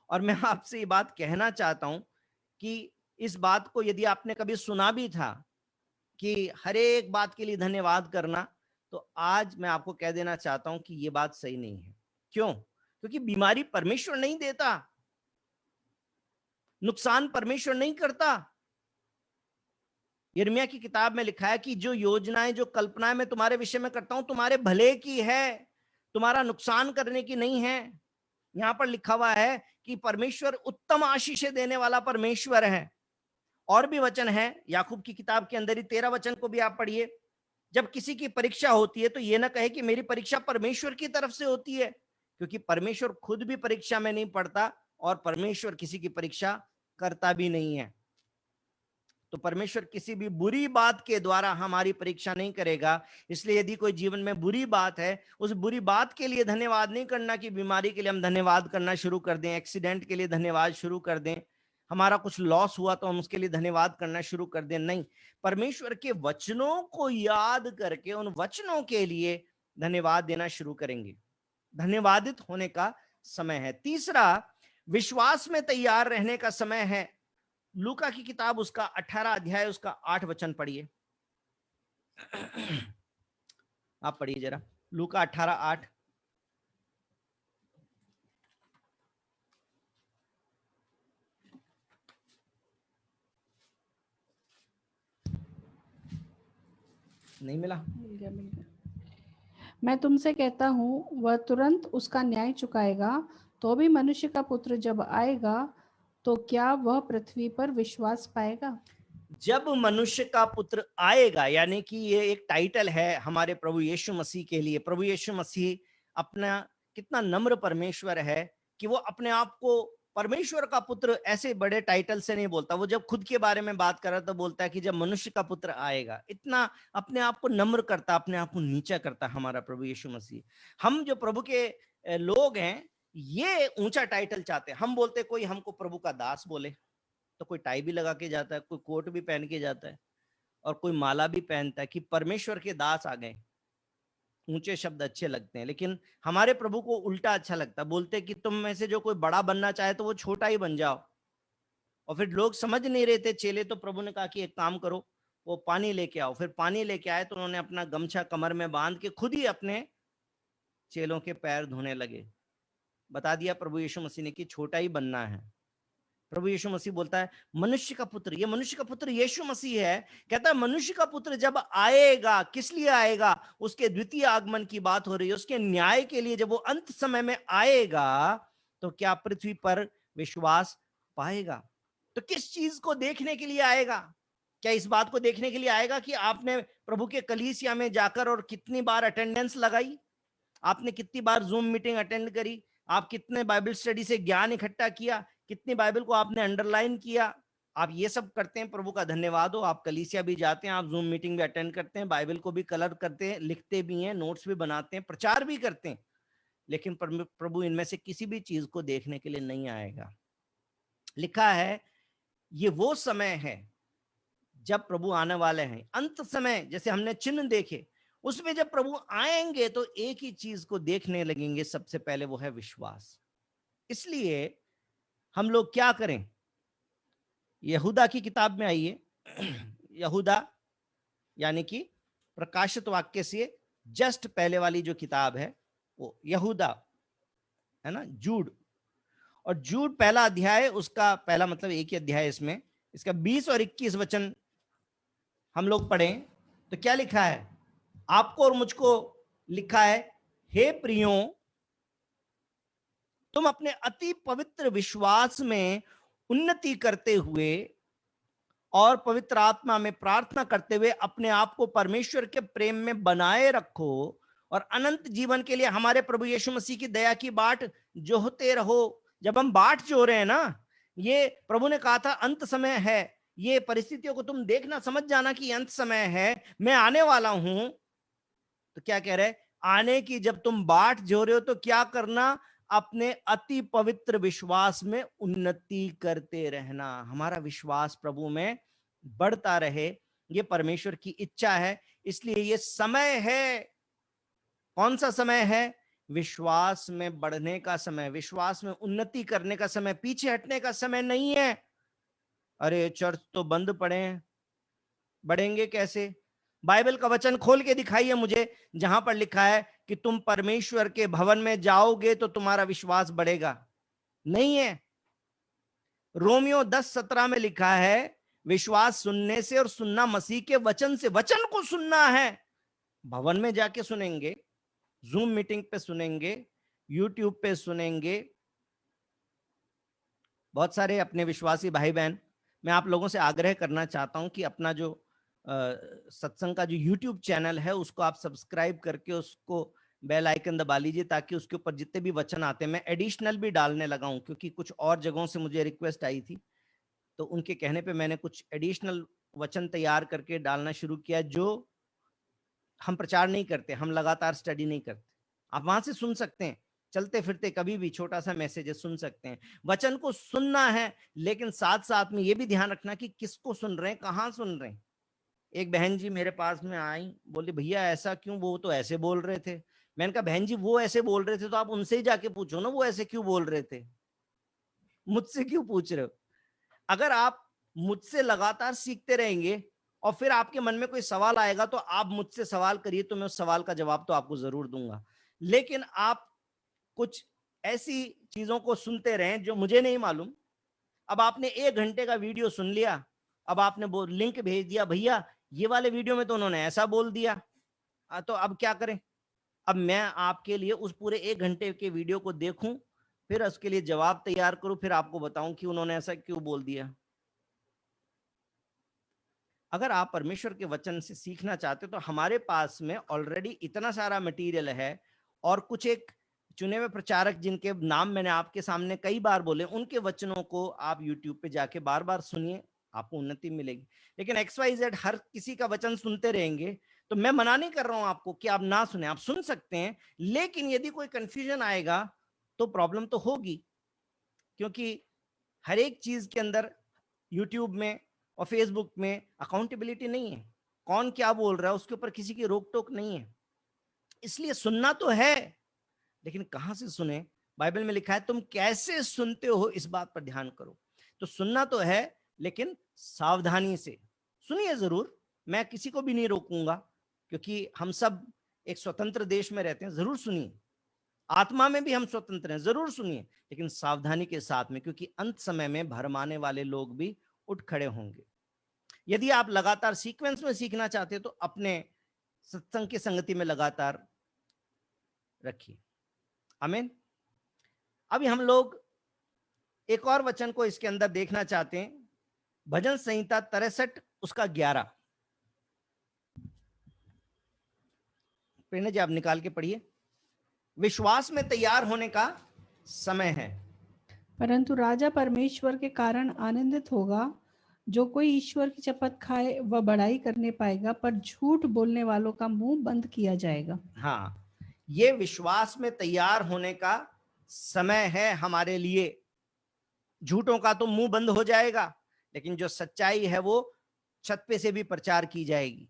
और मैं आपसे ये बात कहना चाहता हूं कि इस बात को यदि आपने कभी सुना भी था कि हर एक बात के लिए धन्यवाद करना, तो आज मैं आपको कह देना चाहता हूं कि ये बात सही नहीं है। क्यों? क्योंकि बीमारी परमेश्वर नहीं देता, नुकसान परमेश्वर नहीं करता। यिर्मयाह की किताब में लिखा है कि जो योजनाएं, जो कल्पनाएं मैं तुम्हारे विषय में करता हूं, तुम्हारे भले की है, तुम्हारा नुकसान करने की नहीं है। यहां पर लिखा हुआ है कि परमेश्वर उत्तम आशीषें देने वाला परमेश्वर है। और भी वचन है याकूब की किताब के अंदर ही, 13 वचन को भी आप पढ़िए। जब किसी की परीक्षा होती है तो ये ना कहे कि मेरी परीक्षा परमेश्वर की तरफ से होती है, क्योंकि परमेश्वर खुद भी परीक्षा में नहीं पड़ता और परमेश्वर किसी की परीक्षा करता भी नहीं है। तो परमेश्वर किसी भी बुरी बात के द्वारा हमारी परीक्षा नहीं करेगा। इसलिए यदि कोई जीवन में बुरी बात है, उस बुरी बात के लिए धन्यवाद नहीं करना कि बीमारी के लिए हम धन्यवाद करना शुरू कर दें, एक्सीडेंट के लिए धन्यवाद शुरू कर दें, हमारा कुछ लॉस हुआ तो हम उसके लिए धन्यवाद करना शुरू कर दें। नहीं, परमेश्वर के वचनों को याद करके उन वचनों के लिए धन्यवाद देना शुरू करेंगे। धन्यवादित होने का समय है। तीसरा, विश्वास में तैयार रहने का समय है। लूका की किताब, उसका 18 अध्याय, उसका 8 वचन पढ़िए। आप पढ़िए जरा, लूका 18:8। नहीं मिला? मिल गया। मैं तुमसे कहता हूँ, वह तुरंत उसका न्याय चुकाएगा। तो भी मनुष्य का पुत्र जब आएगा, तो क्या वह पृथ्वी पर विश्वास पाएगा? जब मनुष्य का पुत्र आएगा, यानी कि ये एक टाइटल है हमारे प्रभु यीशु मसीह के लिए। प्रभु यीशु मसीह अपना कितना नम्र परमेश्वर है कि वो अपने आप को परमेश्वर का पुत्र ऐसे बड़े टाइटल से नहीं बोलता। वो जब खुद के बारे में बात कर रहा तो बोलता है कि जब मनुष्य का पुत्र आएगा। इतना अपने आप को नम्र करता, अपने आप को नीचा करता हमारा प्रभु यीशु मसीह। हम जो प्रभु के लोग हैं, ये ऊंचा टाइटल चाहते हैं। हम बोलते कोई हमको प्रभु का दास बोले, तो कोई टाई भी लगा के जाता है, कोई कोट भी पहन के जाता है, और कोई माला भी पहनता है कि परमेश्वर के दास आ गए। ऊंचे शब्द अच्छे लगते हैं, लेकिन हमारे प्रभु को उल्टा अच्छा लगता है। बोलते कि तुम में से जो कोई बड़ा बनना चाहे तो वो छोटा ही बन जाओ। और फिर लोग समझ नहीं रहे थे चेले, तो प्रभु ने कहा कि एक काम करो, वो पानी लेके आओ। फिर पानी लेके आए तो उन्होंने अपना गमछा कमर में बांध के खुद ही अपने चेलों के पैर धोने लगे। बता दिया प्रभु यीशु मसीह ने कि छोटा ही बनना है। प्रभु यीशु मसीह बोलता है मनुष्य का पुत्र, ये मनुष्य का पुत्र यीशु मसीह है। कहता है मनुष्य का पुत्र जब आएगा, किस लिए आएगा? उसके द्वितीय आगमन की बात हो रही है, उसके न्याय के लिए। जब वो अंत समय में आएगा तो क्या पृथ्वी पर विश्वास पाएगा? तो किस चीज को देखने के लिए आएगा? क्या इस बात को देखने के लिए आएगा कि आपने प्रभु के कलीसिया में जाकर और कितनी बार अटेंडेंस लगाई, आपने कितनी बार जूम मीटिंग अटेंड करी, आप कितने बाइबल स्टडी से ज्ञान इकट्ठा किया, कितनी बाइबल को आपने अंडरलाइन किया? आप ये सब करते हैं, प्रभु का धन्यवाद हो। आप कलीसिया भी जाते हैं, आप जूम मीटिंग भी अटेंड करते हैं, बाइबल को भी कलर करते हैं, लिखते भी हैं, नोट्स भी बनाते हैं, प्रचार भी करते हैं, लेकिन प्रभु इनमें से किसी भी चीज को देखने के लिए नहीं आएगा। लिखा है ये वो समय है जब प्रभु आने वाले हैं। अंत समय जैसे हमने चिन्ह देखे, उसमें जब प्रभु आएंगे तो एक ही चीज को देखने लगेंगे सबसे पहले, वो है विश्वास। इसलिए हम लोग क्या करें? यहूदा की किताब में आइए। यहूदा यानी कि प्रकाशित वाक्य से जस्ट पहले वाली जो किताब है वो यहूदा है ना, जूड। और जूड पहला अध्याय, उसका पहला मतलब एक ही अध्याय, इसमें इसका 20 और 21 वचन हम लोग पढ़ें तो क्या लिखा है? आपको और मुझको लिखा है हे प्रियों, तुम अपने अति पवित्र विश्वास में उन्नति करते हुए और पवित्र आत्मा में प्रार्थना करते हुए अपने आप को परमेश्वर के प्रेम में बनाए रखो और अनंत जीवन के लिए हमारे प्रभु यीशु मसीह की दया की बाट जोहते रहो। जब हम बाट जो रहे हैं ना, ये प्रभु ने कहा था अंत समय है, ये परिस्थितियों को तुम देखना, समझ जाना कि अंत समय है, मैं आने वाला हूं। तो क्या कह रहे, आने की जब तुम बाट जो रहे हो तो क्या करना, अपने अति पवित्र विश्वास में उन्नति करते रहना। हमारा विश्वास प्रभु में बढ़ता रहे, ये परमेश्वर की इच्छा है। इसलिए ये समय है, कौन सा समय है, विश्वास में बढ़ने का समय, विश्वास में उन्नति करने का समय, पीछे हटने का समय नहीं है। अरे चर्च तो बंद पड़े हैं, बढ़ेंगे कैसे? बाइबल का वचन खोल के दिखाइए मुझे जहां पर लिखा है कि तुम परमेश्वर के भवन में जाओगे तो तुम्हारा विश्वास बढ़ेगा। नहीं है। रोमियो 10:17 में लिखा है, विश्वास सुनने से और सुनना मसीह के वचन से। वचन को सुनना है, भवन में जाके सुनेंगे, जूम मीटिंग पे सुनेंगे, यूट्यूब पे सुनेंगे। बहुत सारे अपने विश्वासी भाई बहन, मैं आप लोगों से आग्रह करना चाहता हूं कि अपना जो सत्संग का जो यूट्यूब चैनल है उसको आप सब्सक्राइब करके उसको बेल आइकन दबा लीजिए, ताकि उसके ऊपर जितने भी वचन आते हैं, मैं एडिशनल भी डालने लगा हूं, क्योंकि कुछ और जगहों से मुझे रिक्वेस्ट आई थी, तो उनके कहने पे मैंने कुछ एडिशनल वचन तैयार करके डालना शुरू किया, जो हम प्रचार नहीं करते, हम लगातार स्टडी नहीं करते। आप वहां से सुन सकते हैं, चलते फिरते कभी भी छोटा सा मैसेज सुन सकते हैं। वचन को सुनना है, लेकिन साथ साथ में ये भी ध्यान रखना कि किसको सुन रहे हैं, कहाँ सुन रहे हैं। एक बहन जी मेरे पास में आई, बोली भैया ऐसा क्यों, वो तो ऐसे बोल रहे थे। मैंने कहा बहन जी वो ऐसे बोल रहे थे तो आप उनसे ही जाके पूछो ना वो ऐसे क्यों बोल रहे थे, मुझसे क्यों पूछ रहे हो? अगर आप मुझसे लगातार सीखते रहेंगे और फिर आपके मन में कोई सवाल आएगा तो आप मुझसे सवाल करिए, तो मैं उस सवाल का जवाब तो आपको जरूर दूंगा। लेकिन आप कुछ ऐसी चीजों को सुनते रहें जो मुझे नहीं मालूम। अब आपने 1 घंटे का वीडियो सुन लिया, अब आपने वो लिंक भेज दिया, भैया ये वाले वीडियो में तो उन्होंने ऐसा बोल दिया, तो अब क्या करें? अब मैं आपके लिए उस पूरे 1 घंटे के वीडियो को देखूं, फिर उसके लिए जवाब तैयार करूं, फिर आपको बताऊं कि उन्होंने ऐसा क्यों बोल दिया। अगर आप परमेश्वर के वचन से सीखना चाहते हो तो हमारे पास में ऑलरेडी इतना सारा मटेरियल है, और कुछ एक चुने हुए प्रचारक जिनके नाम मैंने आपके सामने कई बार बोले, उनके वचनों को आप यूट्यूब पे जाके बार बार सुनिए, आपको उन्नति मिलेगी। लेकिन XYZ हर किसी का वचन सुनते रहेंगे, तो मैं मना नहीं कर रहा हूं आपको कि आप ना सुने, आप सुन सकते हैं, लेकिन यदि कोई कंफ्यूजन आएगा तो प्रॉब्लम तो होगी, क्योंकि हर एक चीज के अंदर यूट्यूब में और फेसबुक में अकाउंटेबिलिटी नहीं है, कौन क्या बोल रहा है उसके ऊपर किसी की रोक टोक नहीं है। इसलिए सुनना तो है, लेकिन कहां से सुने? बाइबल में लिखा है तुम कैसे सुनते हो इस बात पर ध्यान करो। तो सुनना तो है, लेकिन सावधानी से सुनिए जरूर, मैं किसी को भी नहीं रोकूंगा, क्योंकि हम सब एक स्वतंत्र देश में रहते हैं। जरूर सुनिए, आत्मा में भी हम स्वतंत्र हैं, जरूर सुनिए, लेकिन सावधानी के साथ में, क्योंकि अंत समय में भरमाने वाले लोग भी उठ खड़े होंगे। यदि आप लगातार सीक्वेंस में सीखना चाहते हैं तो अपने सत्संग की संगति में लगातार रखिए। आमीन। अभी हम लोग एक और वचन को इसके अंदर देखना चाहते हैं, भजन संहिता 63 उसका 11। प्रेरणा जी आप निकाल के पढ़िए। विश्वास में तैयार होने का समय है, परंतु राजा परमेश्वर के कारण आनंदित होगा। जो कोई ईश्वर की शपथ खाए वह बड़ाई करने पाएगा, पर झूठ बोलने वालों का मुंह बंद किया जाएगा। हाँ, ये विश्वास में तैयार होने का समय है हमारे लिए। झूठों का तो मुंह बंद हो जाएगा, लेकिन जो सच्चाई है वो छत पे से भी प्रचार की जाएगी।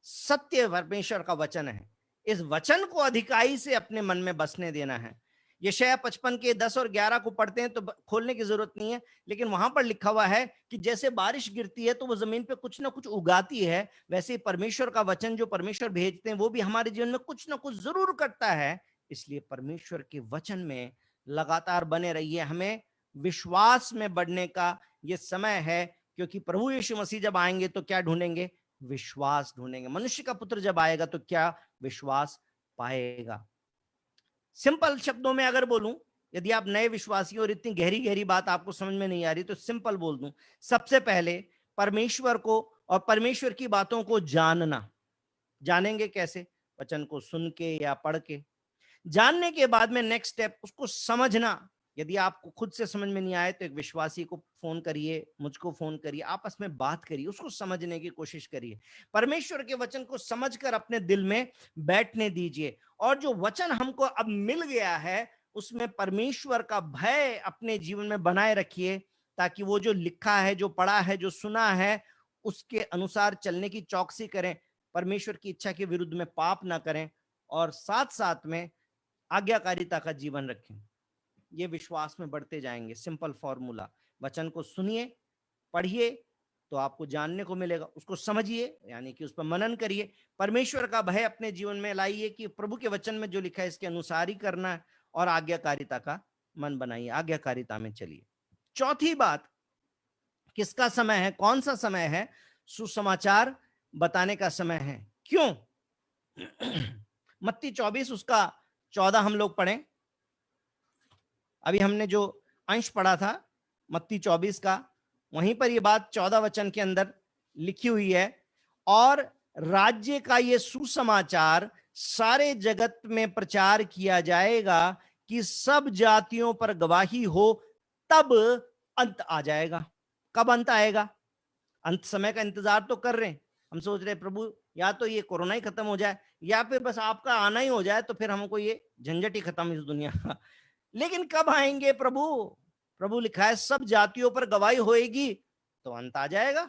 सत्य परमेश्वर का वचन है, इस वचन को अधिकाई से अपने मन में बसने देना है। यशायाह 55 के 10 और 11 को पढ़ते हैं तो खोलने की जरूरत नहीं है, लेकिन वहां पर लिखा हुआ है कि जैसे बारिश गिरती है तो वो जमीन पे कुछ ना कुछ उगाती है, वैसे ही परमेश्वर का वचन जो परमेश्वर भेजते हैं वो भी हमारे जीवन में कुछ ना कुछ जरूर करता है। इसलिए परमेश्वर के वचन में लगातार बने रहिए। हमें विश्वास में बढ़ने का ये समय है, क्योंकि प्रभु यीशु मसीह जब आएंगे तो क्या ढूंढेंगे? विश्वास ढूंढेंगे। मनुष्य का पुत्र जब आएगा तो क्या विश्वास पाएगा? सिंपल शब्दों में अगर बोलूं, यदि आप नए विश्वासी और इतनी गहरी गहरी बात आपको समझ में नहीं आ रही तो सिंपल बोल दूं, सबसे पहले परमेश्वर को और परमेश्वर की बातों को जानना। जानेंगे कैसे? वचन को सुन के या पढ़ के। जानने के बाद में नेक्स्ट स्टेप उसको समझना। यदि आपको खुद से समझ में नहीं आए तो एक विश्वासी को फोन करिए, मुझको फोन करिए, आपस में बात करिए, उसको समझने की कोशिश करिए। परमेश्वर के वचन को समझकर अपने दिल में बैठने दीजिए। और जो वचन हमको अब मिल गया है उसमें परमेश्वर का भय अपने जीवन में बनाए रखिए, ताकि वो जो लिखा है, जो पढ़ा है, जो सुना है, उसके अनुसार चलने की चौकसी करें, परमेश्वर की इच्छा के विरुद्ध में पाप ना करें, और साथ साथ में आज्ञाकारिता का जीवन रखें। ये विश्वास में बढ़ते जाएंगे। सिंपल फॉर्मूला, वचन को सुनिए, पढ़िए तो आपको जानने को मिलेगा, उसको समझिए यानी कि उस पर मनन करिए, परमेश्वर का भय अपने जीवन में लाइए कि प्रभु के वचन में जो लिखा है इसके अनुसार ही करना है, और आज्ञाकारिता का मन बनाइए, आज्ञाकारिता में चलिए। चौथी बात, किसका समय है? कौन सा समय है? सुसमाचार बताने का समय है। क्यों? मत्ती 24 उसका 14 हम लोग पढ़ें। अभी हमने जो अंश पढ़ा था मत्ती 24 का, वहीं पर ये बात 14 वचन के अंदर लिखी हुई है। और राज्य का ये सुसमाचार सारे जगत में प्रचार किया जाएगा कि सब जातियों पर गवाही हो, तब अंत आ जाएगा। कब अंत आएगा? अंत समय का इंतजार तो कर रहे हैं। हम सोच रहे हैं प्रभु या तो ये कोरोना ही खत्म हो जाए, या फिर बस आपका आना ही हो जाए, तो फिर हमको ये झंझट ही खत्म इस दुनिया का। लेकिन कब आएंगे प्रभु? प्रभु लिखा है सब जातियों पर गवाही होएगी तो अंत आ जाएगा।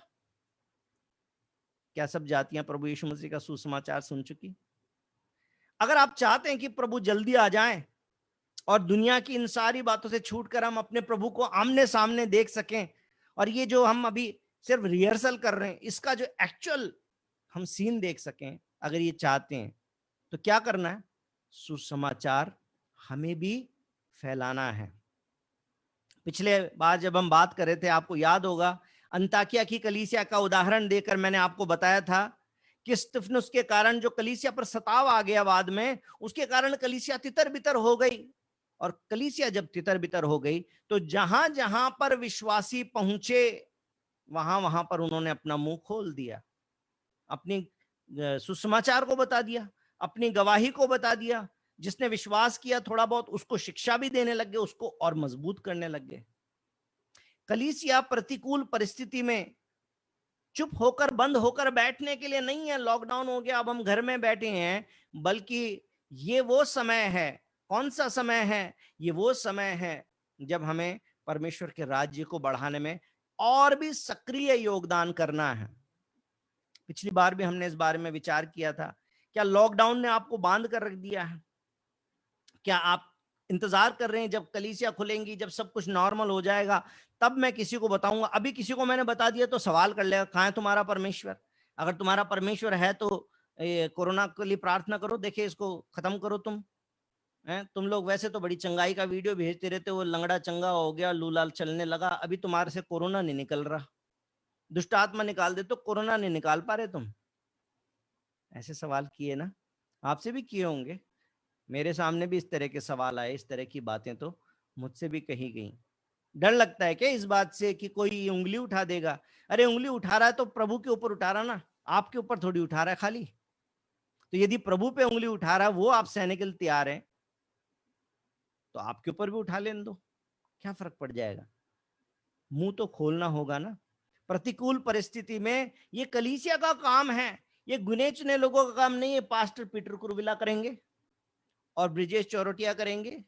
क्या सब जातियां प्रभु यीशु मसीह का सुसमाचार सुन चुकी? अगर आप चाहते हैं कि प्रभु जल्दी आ जाएं और दुनिया की इन सारी बातों से छूटकर हम अपने प्रभु को आमने सामने देख सकें, और ये जो हम अभी सिर्फ रिहर्सल कर रहे हैं इसका जो एक्चुअल हम सीन देख सकें, अगर ये चाहते हैं तो क्या करना है? सुसमाचार हमें भी फैलाना है। पिछले बार जब हम बात कर रहे थे, आपको याद होगा, अंताकिया की कलीसिया का उदाहरण देकर मैंने आपको बताया था कि स्तिफनुस के कारण जो कलीसिया पर सताव आ गया बाद में, उसके कारण कलीसिया तितर बितर हो गई। और कलीसिया जब तितर बितर हो गई तो जहां जहां पर विश्वासी पहुंचे वहां वहां पर उन्होंने अपना मुंह खोल दिया, अपनी सुसमाचार को बता दिया, अपनी गवाही को बता दिया। जिसने विश्वास किया थोड़ा बहुत, उसको शिक्षा भी देने लग गए, उसको और मजबूत करने लग गए। कलीसिया प्रतिकूल परिस्थिति में चुप होकर बंद होकर बैठने के लिए नहीं है, लॉकडाउन हो गया अब हम घर में बैठे हैं, बल्कि ये वो समय है। कौन सा समय है? ये वो समय है जब हमें परमेश्वर के राज्य को बढ़ाने में और भी सक्रिय योगदान करना है। पिछली बार भी हमने इस बारे में विचार किया था। क्या लॉकडाउन ने आपको बांध कर रख दिया है? क्या आप इंतजार कर रहे हैं जब कलीसिया खुलेंगी, जब सब कुछ नॉर्मल हो जाएगा तब मैं किसी को बताऊंगा? अभी किसी को मैंने बता दिया तो सवाल कर लेगा, कहाँ है तुम्हारा परमेश्वर? अगर तुम्हारा परमेश्वर है तो कोरोना के लिए प्रार्थना करो, देखिए इसको खत्म करो। तुम लोग वैसे तो बड़ी चंगाई का वीडियो भेजते रहते हो, लंगड़ा चंगा हो गया, लू लाल चलने लगा, अभी तुम्हारे से कोरोना नहीं निकल रहा, दुष्ट आत्मा निकाल दे तो कोरोना नहीं निकाल पा रहे तुम। ऐसे सवाल किए ना? आपसे भी किए होंगे, मेरे सामने भी इस तरह के सवाल आए, इस तरह की बातें तो मुझसे भी कही गई। डर लगता है क्या इस बात से कि कोई उंगली उठा देगा? अरे उंगली उठा रहा है तो प्रभु के ऊपर उठा रहा ना, आपके ऊपर थोड़ी उठा रहा है खाली। तो यदि प्रभु पे उंगली उठा रहा है, वो आप सहने के लिए तैयार हैं, तो आपके ऊपर भी उठा लेने दो, क्या फर्क पड़ जाएगा? मुंह तो खोलना होगा ना। प्रतिकूल परिस्थिति में ये कलीसिया का काम है, ये गुने चुने लोगों का काम नहीं है। पास्टर पीटर कुरविला करेंगे और ब्रिजेश चौरटिया करेंगे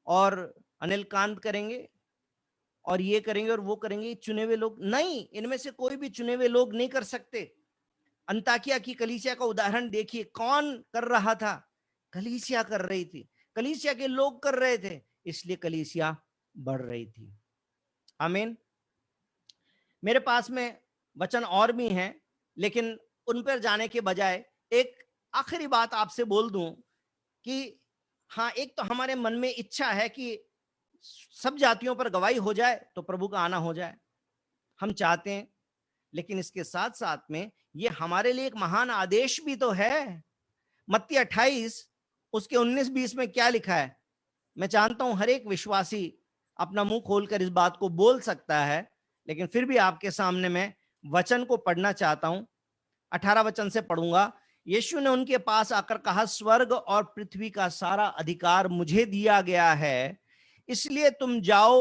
और अनिल कांत करेंगे और ये करेंगे और वो करेंगे, चुने हुए लोग नहीं, इनमें से कोई भी चुने हुए लोग नहीं कर सकते। अंताकिया की कलीसिया का उदाहरण देखिए, कौन कर रहा था? कलीसिया कर रही थी, कलीसिया के लोग कर रहे थे, इसलिए कलीसिया बढ़ रही थी। आमीन। मेरे पास में वचन और भी हैं, लेकिन उन पर जाने के बजाय एक आखिरी बात आपसे बोल दूं कि हाँ, एक तो हमारे मन में इच्छा है कि सब जातियों पर गवाही हो जाए तो प्रभु का आना हो जाए, हम चाहते हैं। लेकिन इसके साथ साथ में ये हमारे लिए एक महान आदेश भी तो है। मत्ती 28 उसके 19-20 में क्या लिखा है? मैं जानता हूं हर एक विश्वासी अपना मुंह खोलकर इस बात को बोल सकता है, लेकिन फिर भी आपके सामने मैं वचन को पढ़ना चाहता हूं। 18 वचन से पढ़ूंगा। यीशु ने उनके पास आकर कहा, स्वर्ग और पृथ्वी का सारा अधिकार मुझे दिया गया है, इसलिए तुम जाओ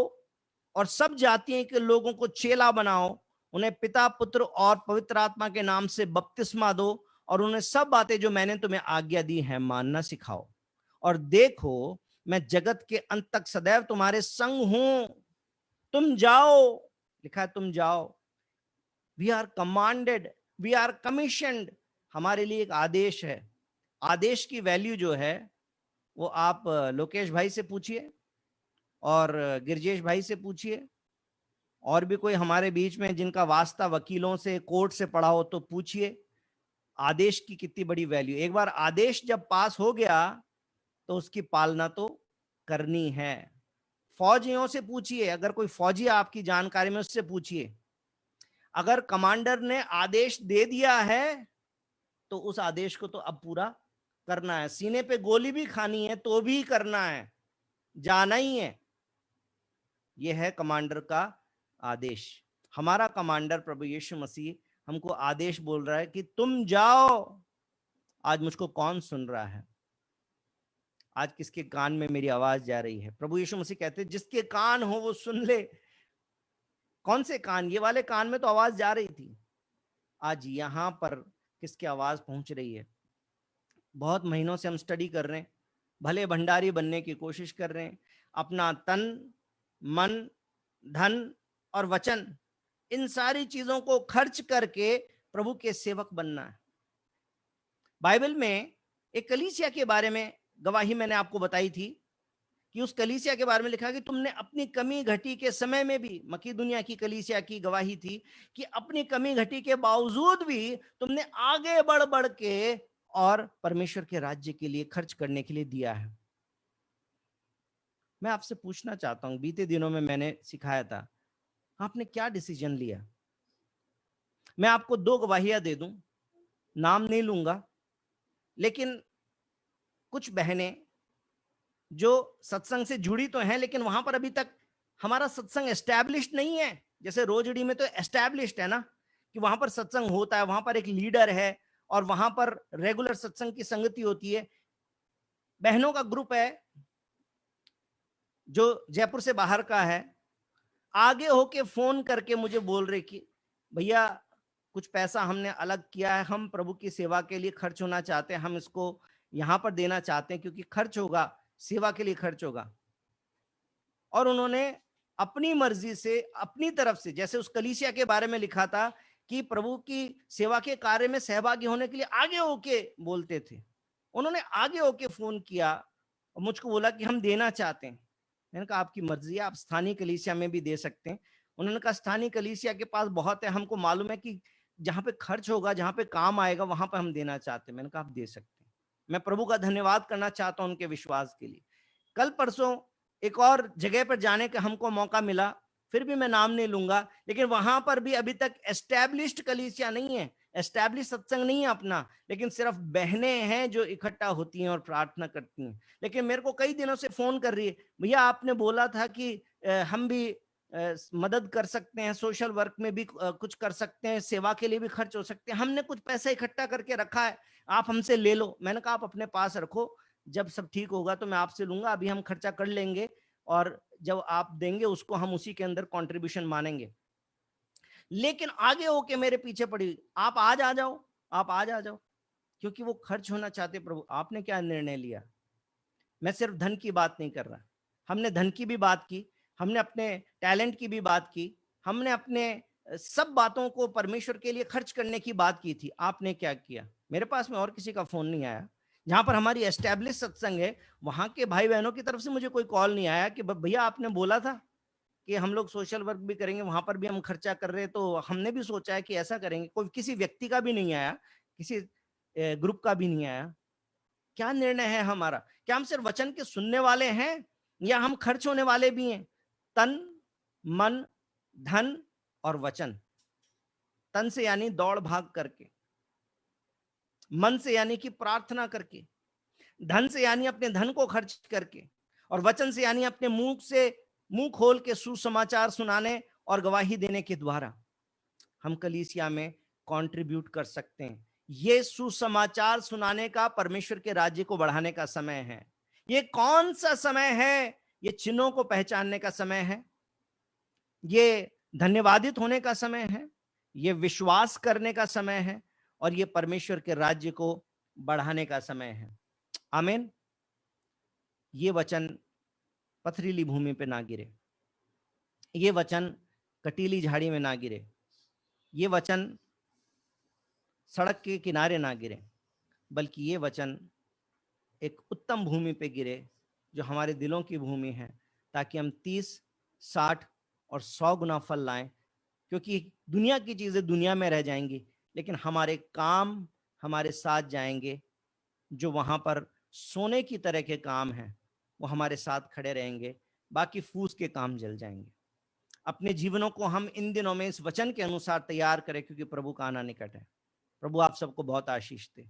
और सब जातियों के लोगों को चेला बनाओ, उन्हें पिता, पुत्र और पवित्र आत्मा के नाम से बपतिस्मा दो और उन्हें सब बातें जो मैंने तुम्हें आज्ञा दी है मानना सिखाओ। और देखो, मैं जगत के अंत तक सदैव तुम्हारे संग हूं। तुम जाओ, लिखा है तुम जाओ। We are commanded, we are commissioned. हमारे लिए एक आदेश है। आदेश की वैल्यू जो है वो आप लोकेश भाई से पूछिए और गिरजेश भाई से पूछिए, और भी कोई हमारे बीच में जिनका वास्ता वकीलों से, कोर्ट से पड़ा हो तो पूछिए, आदेश की कितनी बड़ी वैल्यू। एक बार आदेश जब पास हो गया तो उसकी पालना तो करनी है। फौजियों से पूछिए, अगर कोई फौजी आपकी जानकारी में, उससे पूछिए। अगर कमांडर ने आदेश दे दिया है तो उस आदेश को तो अब पूरा करना है। सीने पे गोली भी खानी है तो भी करना है, जाना ही है। यह है कमांडर का आदेश। हमारा कमांडर प्रभु यीशु मसीह हमको आदेश बोल रहा है कि तुम जाओ। आज मुझको कौन सुन रहा है? आज किसके कान में मेरी आवाज जा रही है? प्रभु यीशु मसीह कहते हैं जिसके कान हो वो सुन ले। कौन से कान? ये वाले कान में तो आवाज जा रही थी। आज यहां पर किसकी आवाज पहुंच रही है? बहुत महीनों से हम स्टडी कर रहे हैं, भले भंडारी बनने की कोशिश कर रहे हैं, अपना तन, मन, धन और वचन, इन सारी चीजों को खर्च करके प्रभु के सेवक बनना है। बाइबल में एक कलीसिया के बारे में गवाही मैंने आपको बताई थी कि उस कलीसिया के बारे में लिखा कि तुमने अपनी कमी घटी के समय में भी, मकीदुनिया की कलीसिया की गवाही थी कि अपनी कमी घटी के बावजूद भी तुमने आगे बढ़ बढ़ के और परमेश्वर के राज्य के लिए खर्च करने के लिए दिया है। मैं आपसे पूछना चाहता हूं, बीते दिनों में मैंने सिखाया था, आपने क्या डिसीजन लिया? मैं आपको 2 गवाहियां दे दूं, नाम नहीं लूंगा, लेकिन कुछ बहनें जो सत्संग से जुड़ी तो हैं, लेकिन वहां पर अभी तक हमारा सत्संग एस्टैब्लिश्ड नहीं है। जैसे रोजड़ी में तो एस्टैब्लिश्ड है ना, कि वहां पर सत्संग होता है, वहां पर एक लीडर है और वहां पर रेगुलर सत्संग की संगति होती है। बहनों का ग्रुप है जो जयपुर से बाहर का है, आगे होके फोन करके मुझे बोल रहे कि भैया कुछ पैसा हमने अलग किया है, हम प्रभु की सेवा के लिए खर्च होना चाहते हैं, हम इसको यहां पर देना चाहते हैं क्योंकि खर्च होगा, सेवा के लिए खर्च होगा। और उन्होंने अपनी मर्जी से, अपनी तरफ से, जैसे उस कलीसिया के बारे में लिखा था कि प्रभु की सेवा के कार्य में सहभागी होने के लिए आगे होके बोलते थे, उन्होंने आगे होके फोन किया और मुझको बोला कि हम देना चाहते हैं। मैंने कहा आपकी मर्जी है, आप स्थानीय कलीसिया में भी दे सकते हैं। उन्होंने कहा स्थानीय कलीसिया के पास बहुत है, हमको मालूम है कि जहां पे खर्च होगा, जहां पे काम आएगा, वहां पे हम देना चाहते हैं। मैंने कहा आप दे सकते हैं। मैं प्रभु का धन्यवाद करना चाहता हूं उनके विश्वास के लिए। कल परसों एक और जगह पर जाने का हमको मौका मिला, फिर भी मैं नाम नहीं लूंगा, लेकिन वहां पर भी अभी तक एस्टैब्लिश्ड कलीसिया नहीं है, एस्टैब्लिश सत्संग नहीं है अपना, लेकिन सिर्फ बहनें हैं जो इकट्ठा होती हैं और प्रार्थना करती हैं। लेकिन मेरे को कई दिनों से फोन कर रही है, भैया आपने बोला था कि हम भी मदद कर सकते हैं, सोशल वर्क में भी कुछ कर सकते हैं, सेवा के लिए भी खर्च हो सकते हैं, हमने कुछ पैसा इकट्ठा करके रखा है, आप हमसे ले लो। मैंने कहा आप अपने पास रखो, जब सब ठीक होगा तो मैं आपसे लूंगा, अभी हम खर्चा कर लेंगे और जब आप देंगे उसको हम उसी के अंदर कंट्रीब्यूशन मानेंगे। लेकिन आगे होके मेरे पीछे पड़ी, आप आज आ जाओ, आप आज आ जाओ, क्योंकि वो खर्च होना चाहते। प्रभु आपने क्या निर्णय लिया? मैं सिर्फ धन की बात नहीं कर रहा, हमने धन की भी बात की, हमने अपने टैलेंट की भी बात की, हमने अपने सब बातों को परमेश्वर के लिए खर्च करने की बात की थी। आपने क्या किया? मेरे पास में और किसी का फोन नहीं आया। जहां पर हमारी एस्टैब्लिश सत्संग है, वहां के भाई बहनों की तरफ से मुझे कोई कॉल नहीं आया कि भैया आपने बोला था कि हम लोग सोशल वर्क भी करेंगे, वहां पर भी हम खर्चा कर रहे हैं, तो हमने भी सोचा है कि ऐसा करेंगे। कोई किसी व्यक्ति का भी नहीं आया, किसी ग्रुप का भी नहीं आया। क्या निर्णय है हमारा? क्या हम सिर्फ वचन के सुनने वाले हैं या हम खर्च होने वाले भी हैं? तन, मन, धन और वचन। तन से यानी दौड़ भाग करके, मन से यानी कि प्रार्थना करके, धन से यानी अपने धन को खर्च करके, और वचन से यानी अपने मुंह से मुंह खोल के सुसमाचार सुनाने और गवाही देने के द्वारा हम कलीसिया में कंट्रीब्यूट कर सकते हैं। ये सुसमाचार सुनाने का, परमेश्वर के राज्य को बढ़ाने का समय है। ये कौन सा समय है? ये चिन्हों को पहचानने का समय है, ये धन्यवादित होने का समय है, ये विश्वास करने का समय है, और ये परमेश्वर के राज्य को बढ़ाने का समय है। आमीन। ये वचन पथरीली भूमि पे ना गिरे, ये वचन कटीली झाड़ी में ना गिरे, ये वचन सड़क के किनारे ना गिरे, बल्कि ये वचन एक उत्तम भूमि पे गिरे, जो हमारे दिलों की भूमि है, ताकि हम 30, 60 और 100 गुना फल लाएं। क्योंकि दुनिया की चीजें दुनिया में रह जाएंगी, लेकिन हमारे काम हमारे साथ जाएंगे। जो वहां पर सोने की तरह के काम हैं वो हमारे साथ खड़े रहेंगे, बाकी फूस के काम जल जाएंगे। अपने जीवनों को हम इन दिनों में इस वचन के अनुसार तैयार करें, क्योंकि प्रभु का आना निकट है। प्रभु आप सबको बहुत आशीष दे।